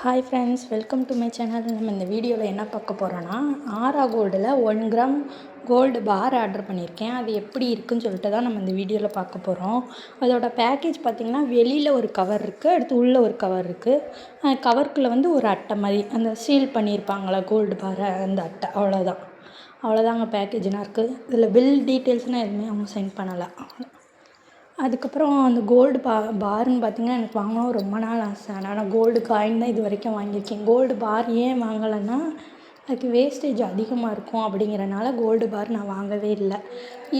Hi friends, welcome to my channel. நம்ம இந்த வீடியோவில் என்ன பார்க்க போகிறோன்னா, ஆரா கோல்டில் 1 கிராம் கோல்டு பார் ஆர்டர் பண்ணியிருக்கேன். அது எப்படி இருக்குன்னு சொல்லிட்டு தான் நம்ம இந்த வீடியோவில் பார்க்க போகிறோம். அதோட பேக்கேஜ் பார்த்திங்கன்னா, வெளியில் ஒரு கவர் இருக்குது, அடுத்து உள்ளே ஒரு கவர் இருக்குது. கவருக்குள்ளே வந்து ஒரு அட்டை மாதிரி அந்த சீல் பண்ணியிருப்பாங்களா கோல்டு பாரை, அந்த அட்டை. அவ்வளோதாங்க பேக்கேஜ்னா இருக்குது. இதில் பில் டீட்டெயில்ஸ்னால் எதுவுமே அவங்க சென்ட் பண்ணலை. அதுக்கப்புறம் அந்த கோல்டு பார்ன்னு பார்த்திங்கன்னா, எனக்கு வாங்கணும் ரொம்ப நாள் ஆசை. ஆனால் நான் கோல்டு காயின் தான் இது வரைக்கும் வாங்கியிருக்கேன். கோல்டு பார் ஏன் வாங்கலைன்னா, அதுக்கு வேஸ்டேஜ் அதிகமாக இருக்கும் அப்படிங்கிறனால கோல்டு பார் நான் வாங்கவே இல்லை.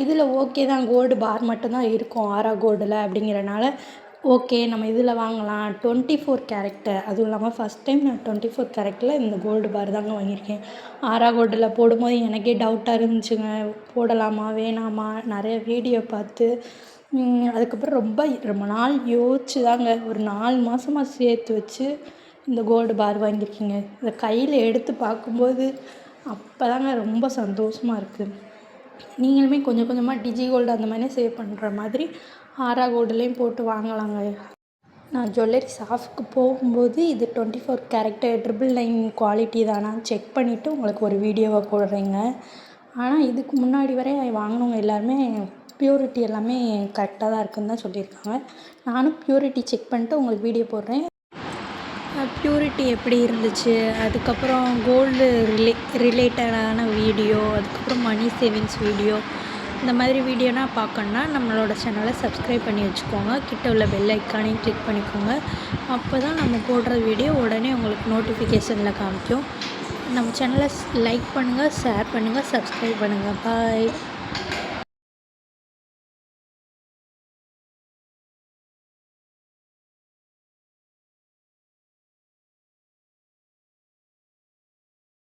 இதில் ஓகே தான், கோல்டு பார் மட்டும்தான் இருக்கும் ஆரா கோல்டில் அப்படிங்கிறனால ஓகே நம்ம இதில் வாங்கலாம். 24 கேரட்டு, அதுவும் இல்லாமல் ஃபஸ்ட் டைம் நான் 24 கேரட்டில் இந்த கோல்டு பார் தாங்க வாங்கியிருக்கேன். ஆரா கோல்டில் போடும்போது எனக்கே டவுட்டாக இருந்துச்சுங்க, போடலாமா வேணாமா, நிறைய வீடியோ பார்த்து அதுக்கப்புறம் ரொம்ப நாள் யோசிச்சு தாங்க ஒரு 4 மாதமாக சேர்த்து வச்சு இந்த கோல்டு பார் வாங்கியிருக்கேங்க. இதை கையில் எடுத்து பார்க்கும்போது அப்போ தாங்க ரொம்ப சந்தோஷமாக இருக்குது. நீங்களுமே கொஞ்சம் கொஞ்சமாக டிஜி கோல்டு அந்த மாதிரி சேவ் பண்ணுற மாதிரி ஆரா கோல்டுலேயும் போட்டு வாங்கலாங்க. நான் ஜுவல்லரி ஷாப்புக்கு போகும்போது இது 24 கேரட்டு 999 குவாலிட்டி தானான்னு செக் பண்ணிவிட்டு உங்களுக்கு ஒரு வீடியோவை போடுறேங்க. ஆனால் இதுக்கு முன்னாடி வரை வாங்கினவங்க எல்லாருமே ப்யூரிட்டி எல்லாமே கரெக்டாக தான் இருக்குதுன்னு தான் சொல்லியிருக்காங்க. நானும் ப்யூரிட்டி செக் பண்ணிட்டு உங்களுக்கு வீடியோ போடுறேன். ப்யூரிட்டி எப்படி இருந்துச்சு, அதுக்கப்புறம் கோல்டு ரிலேட்டடான வீடியோ, அதுக்கப்புறம் மணி சேவிங்ஸ் வீடியோ, இந்த மாதிரி வீடியோனா பார்க்கணுன்னா நம்மளோட சேனலை சப்ஸ்கிரைப் பண்ணி வச்சுக்கோங்க. கிட்ட உள்ள பெல் ஐக்கானையும் கிளிக் பண்ணிக்கோங்க. அப்போ தான் நம்ம போடுற வீடியோ உடனே உங்களுக்கு நோட்டிஃபிகேஷனில் காமிக்கும். நம்ம சேனலை லைக் பண்ணுங்கள், ஷேர் பண்ணுங்கள், சப்ஸ்கிரைப் பண்ணுங்கள். பாய்.